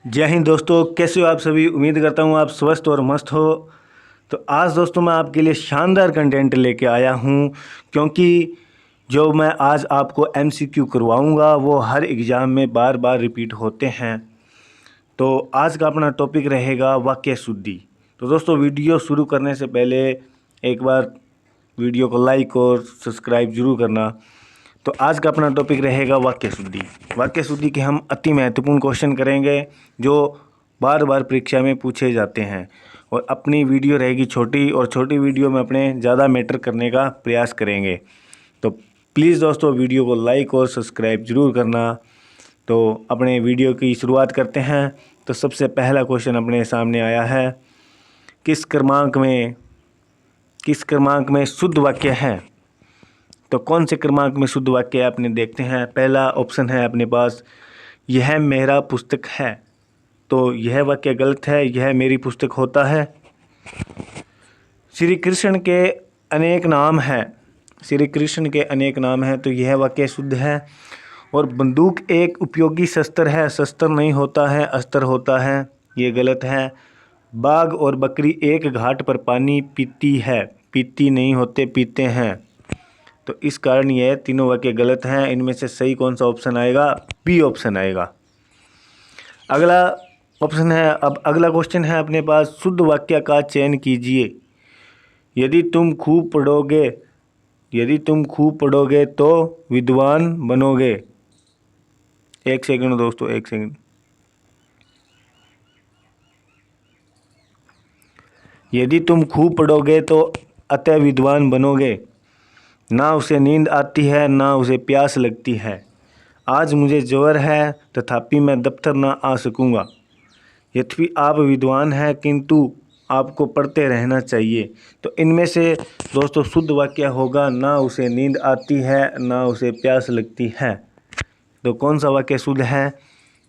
जय हिंद दोस्तों, कैसे हो आप सभी। उम्मीद करता हूँ आप स्वस्थ और मस्त हो। तो आज दोस्तों मैं आपके लिए शानदार कंटेंट लेके आया हूँ, क्योंकि जो मैं आज आपको एमसीक्यू करवाऊँगा वो हर एग्ज़ाम में बार बार रिपीट होते हैं। तो आज का अपना टॉपिक रहेगा वाक्य शुद्धि। तो दोस्तों वीडियो शुरू करने से पहले एक बार वीडियो को लाइक और सब्सक्राइब जरूर करना। तो आज का अपना टॉपिक रहेगा वाक्य शुद्धि। वाक्य शुद्धि के हम अति महत्वपूर्ण क्वेश्चन करेंगे जो बार बार परीक्षा में पूछे जाते हैं। और अपनी वीडियो रहेगी छोटी, और छोटी वीडियो में अपने ज़्यादा मैटर करने का प्रयास करेंगे। तो प्लीज़ दोस्तों वीडियो को लाइक और सब्सक्राइब जरूर करना। तो अपने वीडियो की शुरुआत करते हैं। तो सबसे पहला क्वेश्चन अपने सामने आया है, किस क्रमांक में शुद्ध वाक्य है। तो कौन से क्रमांक में शुद्ध वाक्य आपने देखते हैं। पहला ऑप्शन है अपने पास, यह मेरा पुस्तक है। तो यह वाक्य गलत है, यह मेरी पुस्तक होता है। श्री कृष्ण के अनेक नाम हैं, श्री कृष्ण के अनेक नाम हैं, तो यह वाक्य शुद्ध है। और बंदूक एक उपयोगी शस्त्र है, शस्त्र नहीं होता है, अस्त्र होता है, ये गलत है। बाघ और बकरी एक घाट पर पानी पीती है, पीती नहीं होते, पीते हैं। तो इस कारण यह तीनों वाक्य गलत हैं। इनमें से सही कौन सा ऑप्शन आएगा। बी ऑप्शन आएगा। अगला ऑप्शन है, अब अगला क्वेश्चन है अपने पास, शुद्ध वाक्य का चयन कीजिए। यदि तुम खूब पढ़ोगे तो विद्वान बनोगे। एक सेकंड दोस्तों, एक सेकंड। यदि तुम खूब पढ़ोगे तो अतः विद्वान बनोगे। ना उसे नींद आती है, ना उसे प्यास लगती है। आज मुझे ज्वर है, तथापि मैं दफ्तर ना आ सकूँगा। यद्यपि आप विद्वान हैं, किंतु आपको पढ़ते रहना चाहिए। तो इनमें से दोस्तों शुद्ध वाक्य होगा, ना उसे नींद आती है, ना उसे प्यास लगती है। तो कौन सा वाक्य शुद्ध है।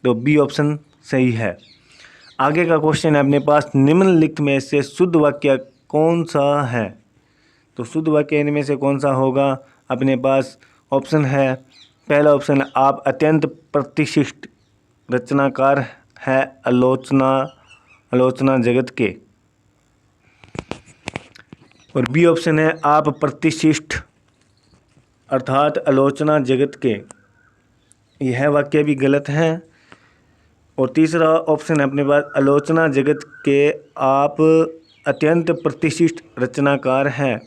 तो बी ऑप्शन सही है। आगे का क्वेश्चन है अपने पास, निम्नलिखित में से शुद्ध वाक्य कौन सा है। तो शुद्ध वाक्य इनमें से कौन सा होगा। अपने पास ऑप्शन है, पहला ऑप्शन है, आप अत्यंत प्रतिष्ठित रचनाकार है, आलोचना जगत के। और बी ऑप्शन है, आप प्रतिष्ठित अर्थात आलोचना जगत के। यह वाक्य भी गलत है। और तीसरा ऑप्शन है अपने पास, आलोचना जगत के आप अत्यंत प्रतिष्ठित रचनाकार हैं।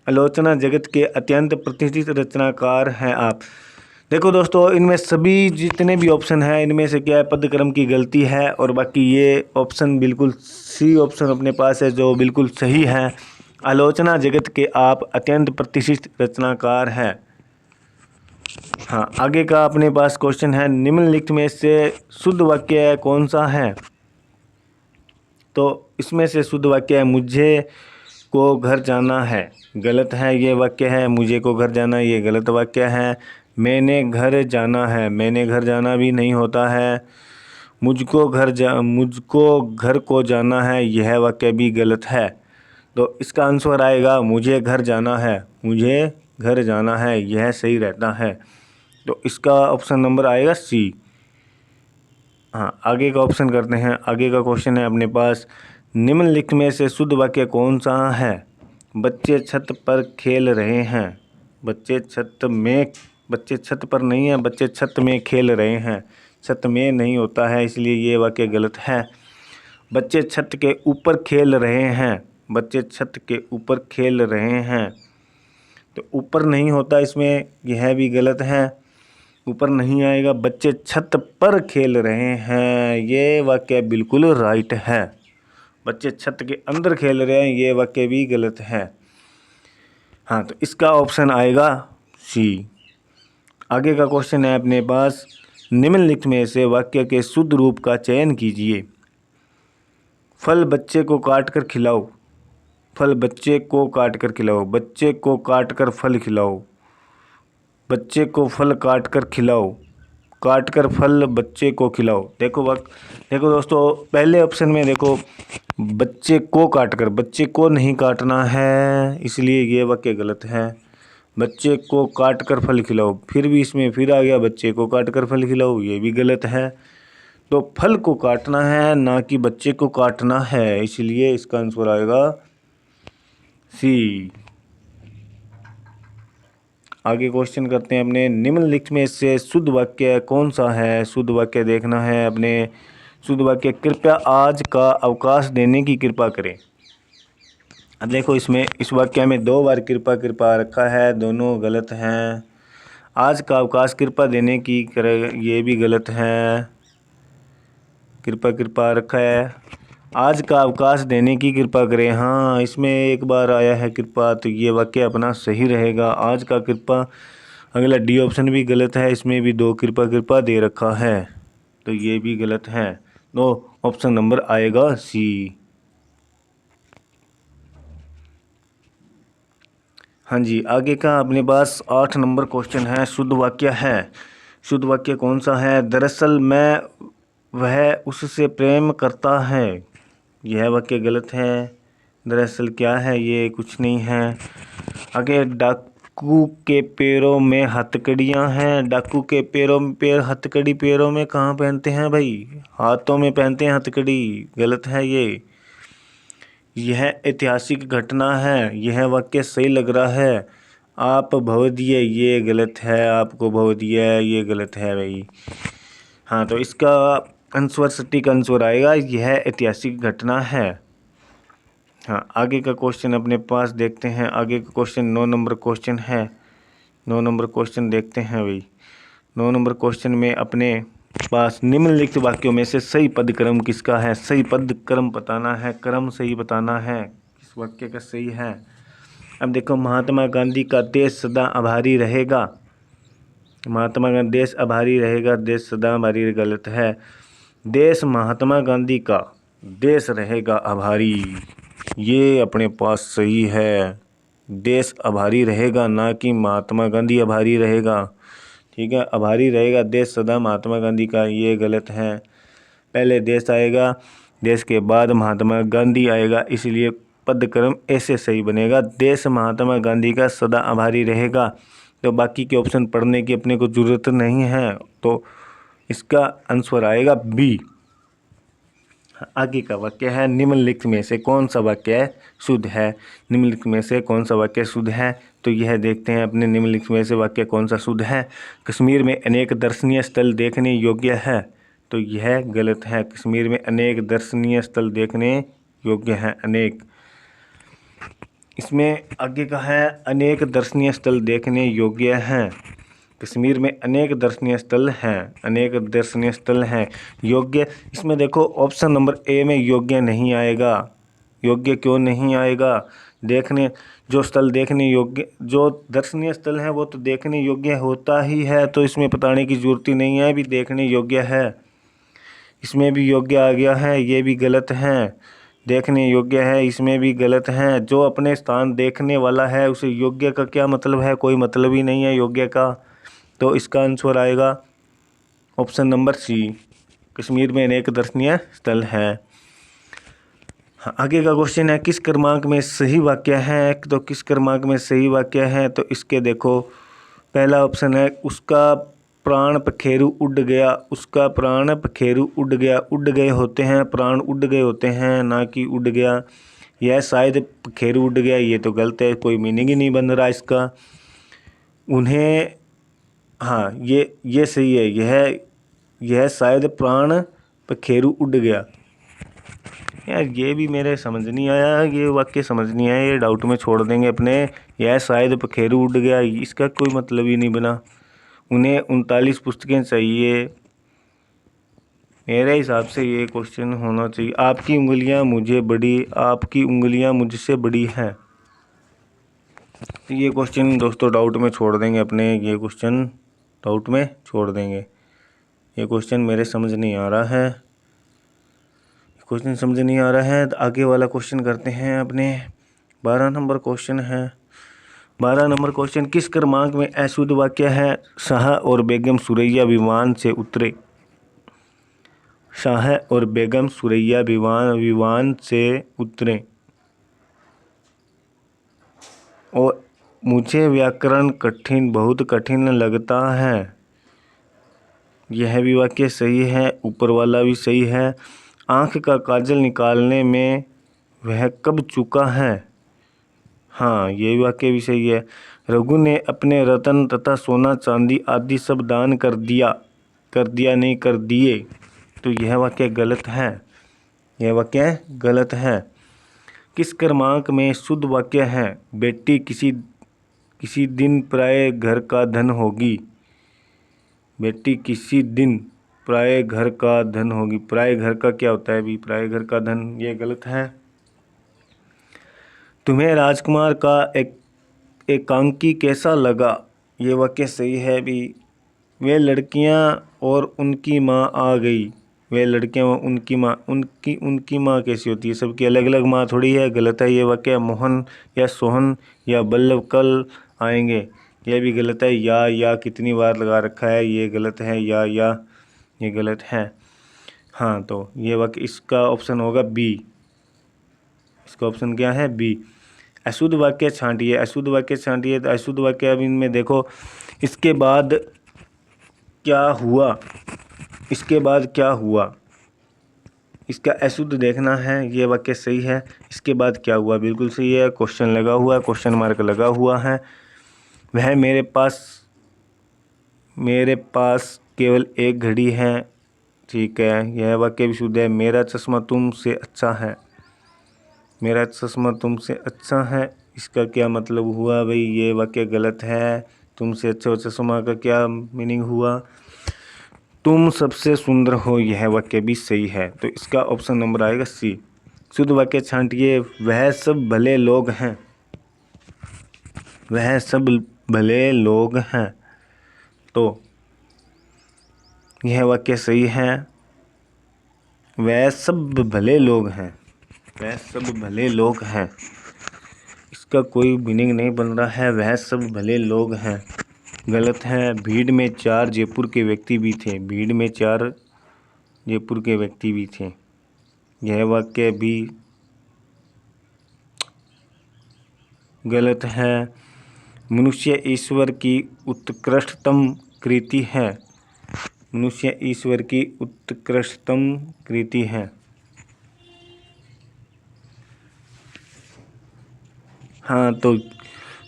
आलोचना जगत के अत्यंत प्रतिष्ठित रचनाकार हैं आप। देखो दोस्तों, इनमें सभी जितने भी ऑप्शन हैं, इनमें से क्या है, पदक्रम की गलती है। और बाकी ये ऑप्शन बिल्कुल सी ऑप्शन अपने पास है जो बिल्कुल सही है। आलोचना जगत के आप अत्यंत प्रतिष्ठित रचनाकार हैं। हाँ, आगे का अपने पास क्वेश्चन है, निम्नलिखित में से शुद्ध वाक्य कौन सा है। तो इसमें से शुद्ध वाक्य है, मुझे को घर जाना है, गलत है ये वाक्य है। मुझे को घर जाना, ये गलत वाक्य है। मैंने घर जाना है, मैंने घर जाना भी नहीं होता है। मुझको घर को जाना है, यह वाक्य भी गलत है। तो इसका आंसर आएगा, मुझे घर जाना है, मुझे घर जाना है, यह सही रहता है। तो इसका ऑप्शन नंबर आएगा सी। हाँ, आगे का ऑप्शन करते हैं। आगे का क्वेश्चन है अपने पास, निम्नलिखित में से शुद्ध वाक्य कौन सा है। बच्चे छत पर खेल रहे हैं। बच्चे छत पर नहीं है, बच्चे छत में खेल रहे हैं। छत में नहीं होता है, इसलिए ये वाक्य गलत है। बच्चे छत के ऊपर खेल रहे हैं। बच्चे छत के ऊपर खेल रहे हैं, तो ऊपर नहीं होता इसमें, यह भी गलत है। ऊपर नहीं आएगा। बच्चे छत पर खेल रहे हैं, ये वाक्य बिल्कुल राइट है। बच्चे छत के अंदर खेल रहे हैं, ये वाक्य भी गलत है। हाँ, तो इसका ऑप्शन आएगा सी। आगे का क्वेश्चन है अपने पास, निम्नलिखित में से वाक्य के शुद्ध रूप का चयन कीजिए। फल बच्चे को काट कर खिलाओ। फल बच्चे को काट कर खिलाओ। बच्चे को काट कर फल खिलाओ। बच्चे को फल काट कर खिलाओ। काट कर फल बच्चे को खिलाओ। देखो दोस्तों, पहले ऑप्शन में देखो, बच्चे को काट कर, बच्चे को नहीं काटना है, इसलिए ये वाक्य गलत है। बच्चे को काट कर फल खिलाओ, फिर भी इसमें फिर आ गया, बच्चे को काट कर फल खिलाओ, ये भी गलत है। तो फल को काटना है ना कि बच्चे को काटना है, इसलिए इसका आंसर आएगा सी। आगे क्वेश्चन करते हैं अपने। निम्नलिखित में से शुद्ध वाक्य कौन सा है? शुद्ध वाक्य देखना है अपने। शुद्ध वाक्य, कृपया आज का अवकाश देने की कृपा करें। अब देखो इसमें इस वाक्य में 2 बार कृपा कृपा रखा है, दोनों गलत हैं। आज का अवकाश कृपा देने की करे, ये भी गलत है। कृपा कृपा रखा है, आज का अवकाश देने की कृपा करें। हाँ, इसमें एक बार आया है कृपा, तो ये वाक्य अपना सही रहेगा। आज का कृपा, अगला डी ऑप्शन भी गलत है, इसमें भी 2 कृपा कृपा दे रखा है, तो ये भी गलत है। तो ऑप्शन नंबर आएगा सी। हाँ जी, आगे का अपने पास 8 नंबर क्वेश्चन है। शुद्ध वाक्य है। शुद्ध वाक्य कौन सा है? दरअसल मैं वह उससे प्रेम करता है। यह वाक्य गलत है। दरअसल क्या है? ये कुछ नहीं है। आगे, डाकू के पैरों में हथकड़ियाँ हैं। डाकू के पैरों में हथकड़ी पैरों में कहाँ पहनते हैं भाई? हाथों में पहनते हैं हथकड़ी। गलत है ये। यह ऐतिहासिक घटना है। यह वाक्य सही लग रहा है। आप भव दिए, ये गलत है। आपको भव दिया है, ये गलत है भाई। हाँ, तो इसका आंसर, सटीक आंसर आएगा, यह ऐतिहासिक घटना है। हाँ, आगे का क्वेश्चन अपने पास देखते हैं। आगे का क्वेश्चन 9 नंबर क्वेश्चन है। 9 नंबर क्वेश्चन देखते हैं भाई। 9 नंबर क्वेश्चन में अपने पास निम्नलिखित वाक्यों में से सही पद क्रम किसका है? सही पद क्रम बताना है, क्रम सही बताना है, किस वाक्य का सही है। अब देखो, महात्मा गांधी का देश सदा आभारी रहेगा। महात्मा गांधी देश आभारी रहेगा, देश सदा आभारी, गलत है। देश महात्मा गांधी का देश रहेगा आभारी, ये अपने पास सही है। देश आभारी रहेगा, ना कि महात्मा गांधी आभारी रहेगा। ठीक है, आभारी रहेगा देश सदा महात्मा गांधी का, ये गलत है। पहले देश आएगा, देश के बाद महात्मा गांधी आएगा, इसलिए पदक्रम ऐसे सही बनेगा। देश महात्मा गांधी का सदा आभारी रहेगा। तो बाकी के ऑप्शन पढ़ने की अपने को ज़रूरत नहीं है, तो इसका आंसर आएगा बी। आगे का वाक्य है, निम्नलिखित में से कौन सा वाक्य शुद्ध है? निम्नलिखित में से कौन सा वाक्य शुद्ध है? तो यह देखते हैं अपने। निम्नलिखित में से वाक्य कौन सा शुद्ध है? कश्मीर में अनेक दर्शनीय स्थल देखने योग्य है, तो यह गलत है। कश्मीर में अनेक दर्शनीय स्थल देखने योग्य है, अनेक। इसमें आगे का है, अनेक दर्शनीय स्थल देखने योग्य हैं। कश्मीर में अनेक दर्शनीय स्थल हैं, अनेक दर्शनीय स्थल हैं। योग्य, इसमें देखो ऑप्शन नंबर ए में योग्य नहीं आएगा। योग्य क्यों नहीं आएगा? देखने, जो स्थल देखने योग्य, जो दर्शनीय स्थल है वो तो देखने योग्य होता ही है, तो इसमें बताने की ज़रूरत ही नहीं है भी देखने योग्य है। इसमें भी योग्य आ गया है, ये भी गलत है। देखने योग्य है, इसमें भी गलत है। जो अपने स्थान देखने वाला है उसे योग्य का क्या मतलब है? कोई मतलब ही नहीं है योग्य का। तो इसका आंसर आएगा ऑप्शन नंबर सी, कश्मीर में अनेक दर्शनीय स्थल हैं। हाँ, आगे का क्वेश्चन है, किस क्रमांक में सही वाक्य है? तो किस क्रमांक में सही वाक्य है? तो इसके देखो, पहला ऑप्शन है, उसका प्राण पखेरु उड़ गया। उसका प्राण पखेरु उड़ गया। उड़ गए होते हैं, प्राण उड़ गए होते हैं, ना कि उड़ गया। यह शायद पखेरु उड़ गया, ये तो गलत है, कोई मीनिंग ही नहीं बन रहा इसका। उन्हें, हाँ, ये सही है। यह शायद प्राण पखेरु उड़ गया। यार ये भी मेरे समझ नहीं आया, ये वाक्य समझ नहीं आया, ये डाउट में छोड़ देंगे अपने। यह शायद पखेरु उड़ गया, इसका कोई मतलब ही नहीं बना। उन्हें 39 पुस्तकें चाहिए। मेरे हिसाब से ये क्वेश्चन होना चाहिए, आपकी उंगलियां मुझे बड़ी, आपकी उंगलियां मुझसे बड़ी हैं। ये क्वेश्चन दोस्तों डाउट में छोड़ देंगे अपने। ये क्वेश्चन डाउट में छोड़ देंगे। ये क्वेश्चन मेरे समझ नहीं आ रहा है। क्वेश्चन समझ नहीं आ रहा है, तो आगे वाला क्वेश्चन करते हैं अपने। 12 नंबर क्वेश्चन है। 12 नंबर क्वेश्चन, किस क्रमांक में अशुद्ध वाक्य है? शाह और बेगम सुरैया विमान से उतरे। शाह और बेगम सुरैया विमान से उतरे। और मुझे व्याकरण कठिन, बहुत कठिन लगता है। यह भी वाक्य सही है। ऊपर वाला भी सही है। आँख का काजल निकालने में वह कब चूका है। हाँ, ये वाक्य भी सही है। रघु ने अपने रतन तथा सोना चांदी आदि सब दान कर दिया नहीं कर दिए। तो यह वाक्य गलत है। यह वाक्य गलत है। किस क्रमांक में शुद्ध वाक्य है। बेटी किसी दिन प्राय घर का धन होगी। बेटी किसी दिन प्राय घर का धन होगी। प्राय घर का क्या होता है भी, प्राय घर का धन, ये गलत है। तुम्हें राजकुमार का एकांकी कैसा लगा। ये वाक्य सही है भी। वे लड़कियां और उनकी माँ आ गई। वे लड़कियां और उनकी माँ, उनकी माँ कैसी होती है, सबकी अलग अलग माँ थोड़ी है। गलत है ये वाक्य। मोहन या सोहन या बल्लभ कल आएंगे, यह भी गलत है। या कितनी बार लगा रखा है, ये गलत है। या ये गलत है। हाँ, तो ये वाक्य इसका ऑप्शन होगा बी। इसका ऑप्शन क्या है, बी। अशुद्ध वाक्य छांटिए। अशुद्ध वाक्य छांटिए तो अशुद्ध वाक्य अब इनमें देखो, इसके बाद क्या हुआ, इसके बाद क्या हुआ, इसका अशुद्ध देखना है। ये वाक्य सही है। इसके बाद क्या हुआ, बिल्कुल सही है। क्वेश्चन लगा हुआ है, क्वेश्चन मार्क लगा हुआ है। वह मेरे पास केवल एक घड़ी है। ठीक है, यह वाक्य भी शुद्ध है। मेरा चश्मा तुमसे अच्छा है। मेरा चश्मा तुमसे अच्छा है, इसका क्या मतलब हुआ भाई, ये वाक्य गलत है। तुमसे अच्छा चश्मा का क्या मीनिंग हुआ, तुम सबसे सुंदर हो, यह वाक्य भी सही है। तो इसका ऑप्शन नंबर आएगा सी। शुद्ध वाक्य छांटिए। वह सब भले लोग हैं। वह सब भले लोग हैं, तो यह वाक्य सही है। वह सब भले लोग हैं। वह सब भले लोग हैं, इसका कोई मीनिंग नहीं बन रहा है। वह सब भले लोग हैं, गलत है। भीड़ में 4 जयपुर के व्यक्ति भी थे। भीड़ में 4 जयपुर के व्यक्ति भी थे, यह वाक्य भी गलत है। मनुष्य ईश्वर की उत्कृष्टतम कृति है। मनुष्य ईश्वर की उत्कृष्टतम कृति है। हाँ, तो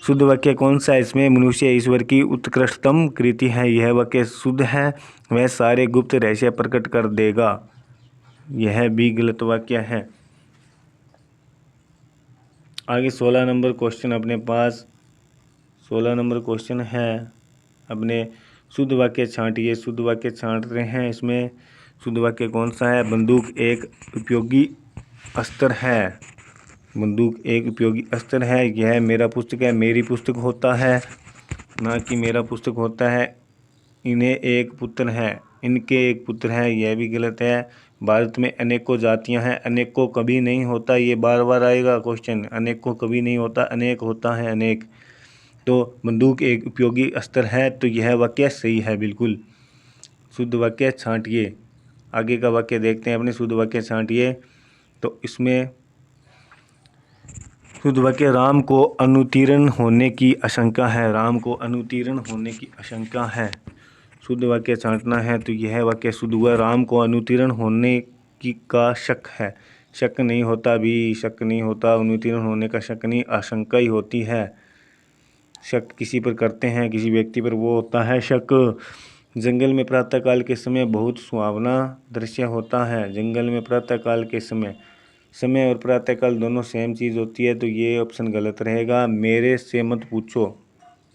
शुद्ध वाक्य कौन सा है इसमें, मनुष्य ईश्वर की उत्कृष्टतम कृति है, यह वाक्य शुद्ध है। वह सारे गुप्त रहस्य प्रकट कर देगा, यह भी गलत वाक्य है। आगे 16 नंबर क्वेश्चन अपने पास 16 नंबर क्वेश्चन है अपने। शुद्ध वाक्य छांटिए। शुद्ध वाक्य छांट रहे हैं इसमें। शुद्ध वाक्य कौन सा है। बंदूक एक उपयोगी अस्त्र है। बंदूक एक उपयोगी अस्त्र है, यह मेरा पुस्तक है, मेरी पुस्तक होता है, ना कि मेरा पुस्तक होता है। इन्हें एक पुत्र है, इनके एक पुत्र है, यह भी गलत है। भारत में अनेकों जातियां हैं, अनेकों कभी नहीं होता, ये बार बार आएगा क्वेश्चन। अनेकों कभी नहीं होता, अनेक होता है, अनेक। तो बंदूक एक उपयोगी अस्त्र है, तो यह वाक्य सही है बिल्कुल। शुद्ध वाक्य छांटिए। आगे का वाक्य देखते हैं अपने। शुद्ध वाक्य छांटिए, तो इसमें शुद्ध वाक्य राम को अनुत्तीर्ण होने की आशंका है। राम को अनुत्तीर्ण होने की आशंका है, शुद्ध वाक्य छांटना है। तो यह वाक्य शुद्ध हुआ। राम को अनुत्तीर्ण होने की का शक है। शक नहीं होता भी, शक नहीं होता, अनुत्तीर्ण होने का शक नहीं, आशंका ही होती है। शक किसी पर करते हैं, किसी व्यक्ति पर, वो होता है शक। जंगल में प्रातःकाल के समय बहुत सुहावना दृश्य होता है। जंगल में प्रातःकाल के समय और प्रातःकाल दोनों सेम चीज़ होती है, तो ये ऑप्शन गलत रहेगा। मेरे से मत पूछो।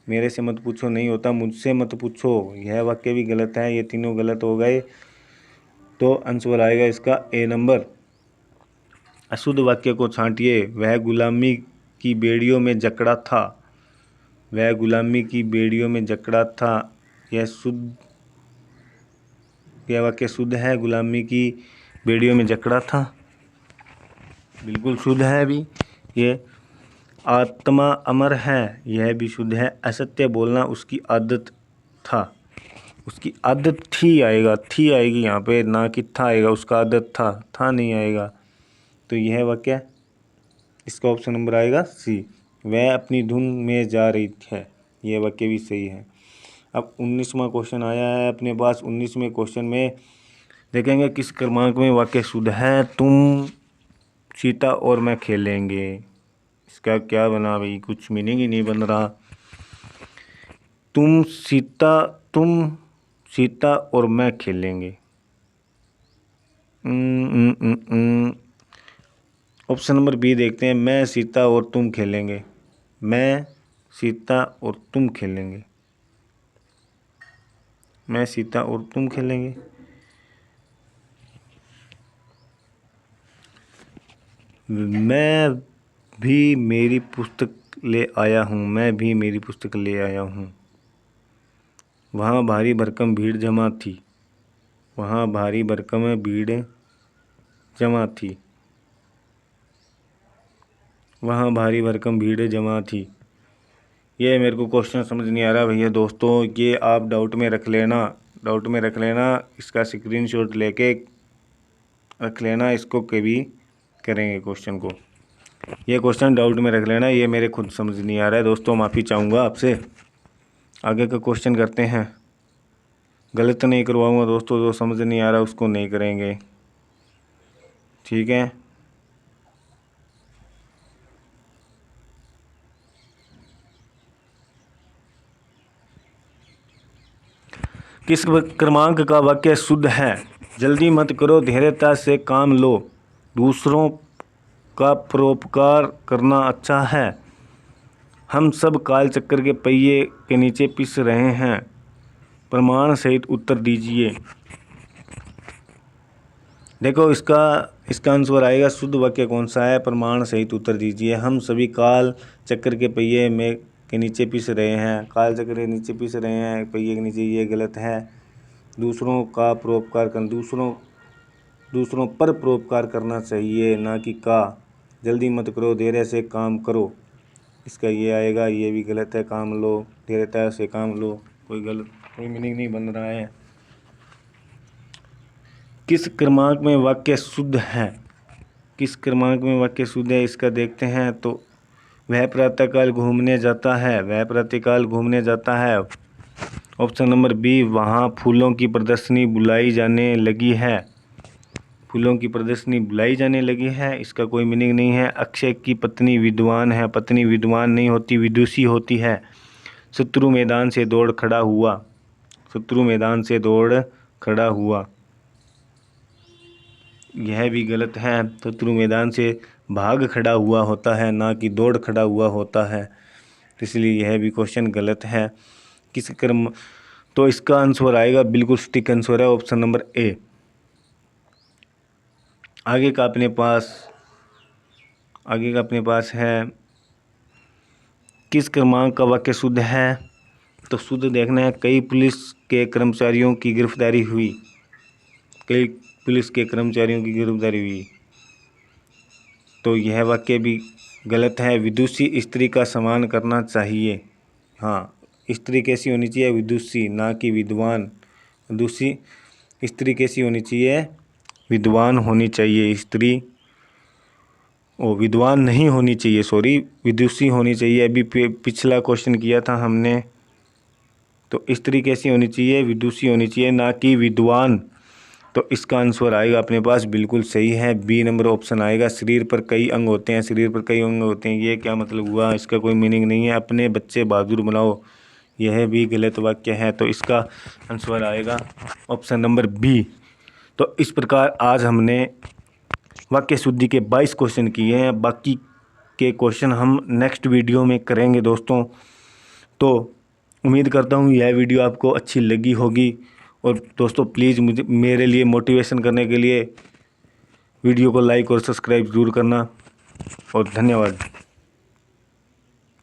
मेरे से मत पूछो नहीं होता, मुझसे मत पूछो, यह वाक्य भी गलत है। ये तीनों गलत हो गए, तो आंसर आएगा इसका ए नंबर। अशुद्ध वाक्य को छांटिए। वह गुलामी की बेड़ियों में जकड़ा था। वह गुलामी की बेड़ियों में जकड़ा था, यह वाक्य शुद्ध है। गुलामी की बेड़ियों में जकड़ा था, बिल्कुल शुद्ध है भी ये। आत्मा अमर है, यह भी शुद्ध है। असत्य बोलना उसकी आदत था। उसकी आदत थी आएगा, थी आएगी यहाँ पे, ना कि था आएगा। उसका आदत था नहीं आएगा। तो यह वाक्य, इसका ऑप्शन नंबर आएगा सी। वह अपनी धुन में जा रही है, यह वाक्य भी सही है। अब 19वां क्वेश्चन आया है अपने पास। 19वें क्वेश्चन में देखेंगे किस क्रमांक में वाक्य शुद्ध है। तुम, सीता और मैं खेलेंगे, इसका क्या बना भाई, कुछ मीनिंग ही नहीं बन रहा। तुम सीता और मैं खेलेंगे। ऑप्शन नंबर बी देखते हैं। मैं, सीता और तुम खेलेंगे। मैं, सीता और तुम खेलेंगे। मैं, सीता और तुम खेलेंगे। मैं भी मेरी पुस्तक ले आया हूँ। मैं भी मेरी पुस्तक ले आया हूँ। वहाँ भारी भरकम भीड़ जमा थी। वहाँ भारी भरकम भीड़ जमा थी। वहाँ भारी भरकम भीड़ जमा थी। ये मेरे को क्वेश्चन समझ नहीं आ रहा भैया दोस्तों, ये आप डाउट में रख लेना, इसका स्क्रीनशॉट लेके रख लेना, इसको कभी करेंगे क्वेश्चन को। ये क्वेश्चन डाउट में रख लेना, ये मेरे खुद समझ नहीं आ रहा है दोस्तों, माफ़ी चाहूँगा आपसे। आगे का क्वेश्चन करते हैं। गलत नहीं करवाऊँगा दोस्तों, जो समझ नहीं आ रहा उसको नहीं करेंगे, ठीक है। किस क्रमांक का वाक्य शुद्ध है। जल्दी मत करो, धैर्यता से काम लो, दूसरों का परोपकार करना अच्छा है, हम सब काल चक्कर के पहिए के नीचे पिस रहे हैं, प्रमाण सहित उत्तर दीजिए। देखो इसका आंसर आएगा, शुद्ध वाक्य कौन सा है, प्रमाण सहित उत्तर दीजिए। हम सभी काल चक्कर के पहिए में के नीचे पिस रहे हैं, काल चक्कर के नीचे पिस रहे हैं पहिए के नीचे, ये गलत है। दूसरों का परोपकार कर, दूसरों पर परोपकार करना चाहिए, ना कि का। जल्दी मत करो, धैर्य से काम करो, इसका ये आएगा, ये भी गलत है। काम लो, धैर्यता से काम लो, कोई मीनिंग नहीं बन रहा है। किस क्रमांक में वाक्य शुद्ध है। किस क्रमांक में वाक्य शुद्ध है, इसका देखते हैं। तो वह प्रातःकाल घूमने जाता है। वह प्रातःकाल घूमने जाता है। ऑप्शन नंबर बी, वहाँ फूलों की प्रदर्शनी बुलाई जाने लगी है। फूलों की प्रदर्शनी बुलाई जाने लगी है, इसका कोई मीनिंग नहीं है। अक्षय की पत्नी विद्वान है। पत्नी विद्वान नहीं होती, विदुषी होती है। शत्रु मैदान से दौड़ खड़ा हुआ। शत्रु मैदान से दौड़ खड़ा हुआ, यह भी गलत है। शत्रु मैदान से भाग खड़ा हुआ होता है, ना कि दौड़ खड़ा हुआ होता है, इसलिए यह भी क्वेश्चन गलत है। किस क्रम, तो इसका आंसर आएगा, बिल्कुल सटीक आंसर है ऑप्शन नंबर ए। आगे का अपने पास है किस क्रमांक का वाक्य शुद्ध है। तो शुद्ध देखना है। कई पुलिस के कर्मचारियों की गिरफ्तारी हुई। कई पुलिस के कर्मचारियों की गिरफ्तारी हुई, तो यह वाक्य भी गलत है। विदुषी स्त्री का सम्मान करना चाहिए। हाँ, स्त्री कैसी होनी चाहिए, विदुषी, ना कि विद्वान। विदुषी स्त्री कैसी होनी चाहिए, विद्वान होनी चाहिए स्त्री, विद्वान नहीं होनी चाहिए, सॉरी, विदुषी होनी चाहिए। अभी पिछला क्वेश्चन किया था हमने, तो स्त्री कैसी होनी चाहिए, विदुषी होनी चाहिए, ना कि विद्वान। तो इसका आंसर आएगा अपने पास, बिल्कुल सही है, बी नंबर ऑप्शन आएगा। शरीर पर कई अंग होते हैं। शरीर पर कई अंग होते हैं, ये क्या मतलब हुआ, इसका कोई मीनिंग नहीं है। अपने बच्चे बहादुर बनाओ, यह भी गलत वाक्य है, तो इसका आंसर आएगा ऑप्शन नंबर बी। तो इस प्रकार आज हमने वाक्य शुद्धि के 22 क्वेश्चन किए हैं। बाकी के क्वेश्चन हम नेक्स्ट वीडियो में करेंगे दोस्तों। तो उम्मीद करता हूँ यह वीडियो आपको अच्छी लगी होगी, और दोस्तों प्लीज़ मेरे लिए मोटिवेशन करने के लिए वीडियो को लाइक और सब्सक्राइब ज़रूर करना, और धन्यवाद।